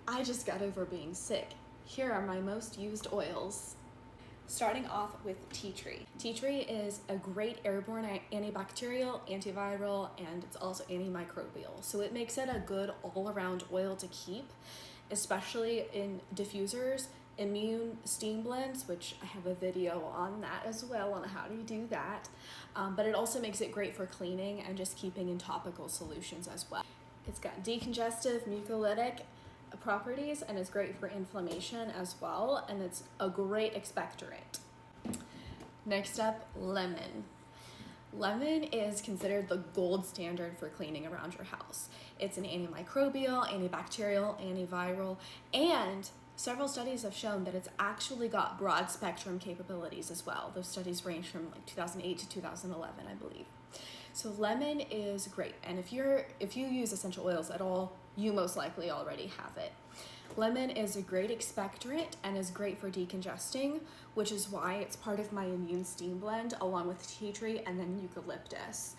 I just got over being sick. Here are my most used oils. Starting off with tea tree. Tea tree is a great airborne antibacterial, antiviral, and it's also antimicrobial. So it makes it a good all-around oil to keep, especially in diffusers, immune steam blends, which I have a video on that as well, on how to do that. But it also makes it great for cleaning and just keeping in topical solutions as well. It's got decongestive, mucolytic properties, and it's great for inflammation as well, and it's a great expectorant. Next up, lemon. Lemon is considered the gold standard for cleaning around your house. It's an antimicrobial, antibacterial, antiviral, and several studies have shown that it's actually got broad spectrum capabilities as well. Those studies range from like 2008 to 2011, I believe. So lemon is great, and if you use essential oils at all, you most likely already have it. Lemon is a great expectorant and is great for decongesting, which is why it's part of my immune steam blend along with tea tree and then eucalyptus.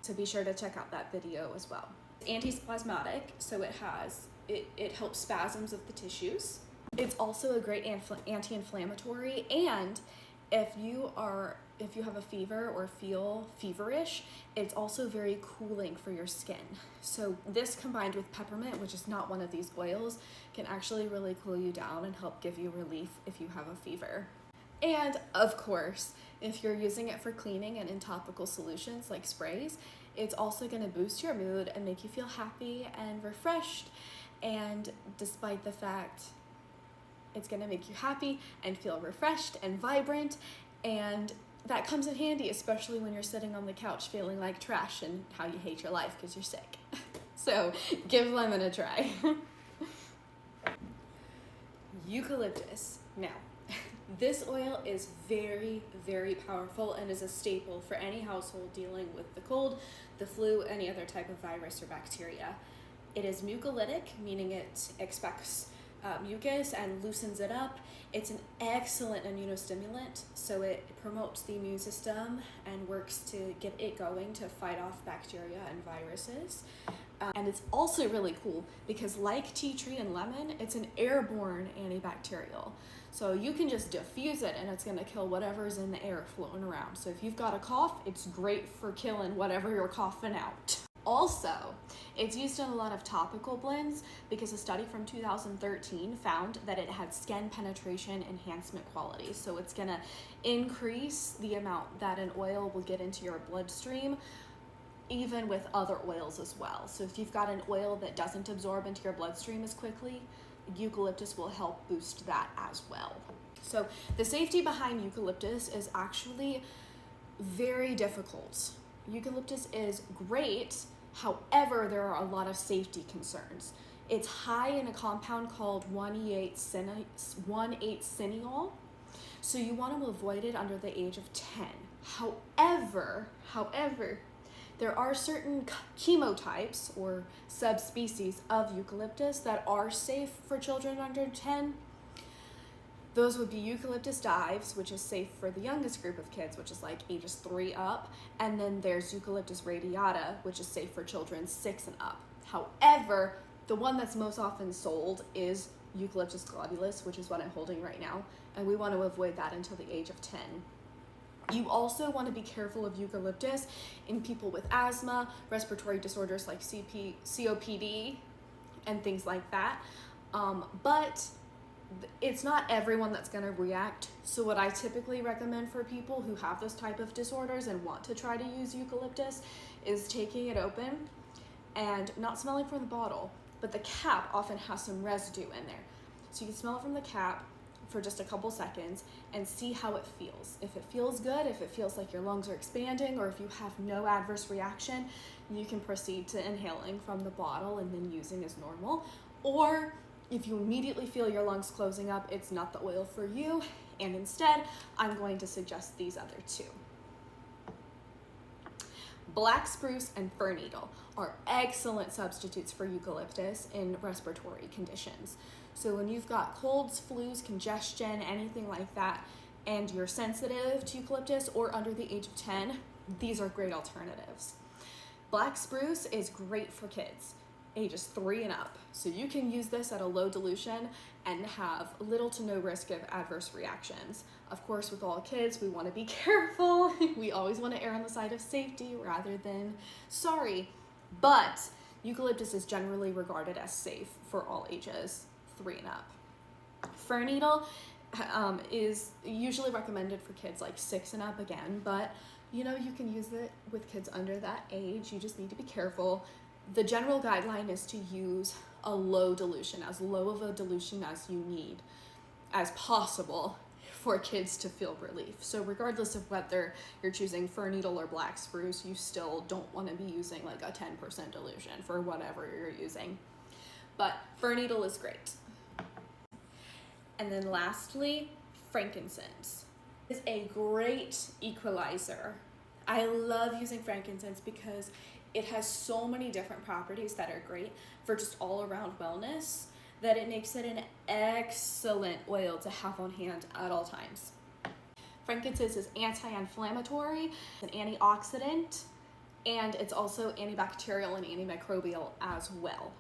So be sure to check out that video as well. Antispasmodic, so it helps spasms of the tissues. It's also a great anti-inflammatory, and if you have a fever or feel feverish, it's also very cooling for your skin. So this combined with peppermint, which is not one of these oils, can actually really cool you down and help give you relief if you have a fever. And of course, if you're using it for cleaning and in topical solutions like sprays, it's also going to boost your mood and make you feel happy and refreshed. And despite the fact it's going to make you happy and feel refreshed and vibrant, and that comes in handy, especially when you're sitting on the couch feeling like trash and how you hate your life because you're sick. So give lemon a try. Eucalyptus. Now, this oil is very, very powerful and is a staple for any household dealing with the cold, the flu, any other type of virus or bacteria. It is mucolytic, meaning it expects mucus and loosens it up. It's an excellent immunostimulant, so it promotes the immune system and works to get it going to fight off bacteria and viruses. And it's also really cool because, like tea tree and lemon, it's an airborne antibacterial. So you can just diffuse it and it's going to kill whatever's in the air floating around. So if you've got a cough, it's great for killing whatever you're coughing out. Also, it's used in a lot of topical blends because a study from 2013 found that it had skin penetration enhancement qualities. So it's going to increase the amount that an oil will get into your bloodstream, even with other oils as well. So if you've got an oil that doesn't absorb into your bloodstream as quickly, eucalyptus will help boost that as well. So the safety behind eucalyptus is actually very difficult. Eucalyptus is great, however, there are a lot of safety concerns. It's high in a compound called 1,8-cineol, so you want to avoid it under the age of 10. However, there are certain chemotypes or subspecies of eucalyptus that are safe for children under 10. Those would be Eucalyptus dives, which is safe for the youngest group of kids, which is like ages 3 up. And then there's Eucalyptus radiata, which is safe for children 6 and up. However, the one that's most often sold is Eucalyptus globulus, which is what I'm holding right now. And we want to avoid that until the age of 10. You also want to be careful of eucalyptus in people with asthma, respiratory disorders like COPD, and things like that. But it's not everyone that's going to react. So what I typically recommend for people who have those type of disorders and want to try to use eucalyptus is taking it open and not smelling from the bottle, but the cap often has some residue in there. So you can smell it from the cap for just a couple seconds and see how it feels. If it feels good, if it feels like your lungs are expanding, or if you have no adverse reaction, you can proceed to inhaling from the bottle and then using as normal. Or if you immediately feel your lungs closing up, it's not the oil for you, and instead, I'm going to suggest these other two. Black spruce and fir needle are excellent substitutes for eucalyptus in respiratory conditions. So when you've got colds, flus, congestion, anything like that, and you're sensitive to eucalyptus or under the age of 10, these are great alternatives. Black spruce is great for kids. ages 3 and up. So you can use this at a low dilution and have little to no risk of adverse reactions. Of course, with all kids, we want to be careful. We always want to err on the side of safety rather than sorry. But eucalyptus is generally regarded as safe for all ages 3 and up. Fir needle is usually recommended for kids like 6 and up again, but you know, you can use it with kids under that age. You just need to be careful. The general guideline is to use a low dilution, as low of a dilution as you need as possible for kids to feel relief. So regardless of whether you're choosing fir needle or black spruce, you still don't want to be using like a 10% dilution for whatever you're using. But fir needle is great. And then lastly, frankincense is a great equalizer. I love using frankincense because it has so many different properties that are great for just all around wellness that it makes it an excellent oil to have on hand at all times. Frankincense is anti-inflammatory, an antioxidant, and it's also antibacterial and antimicrobial as well.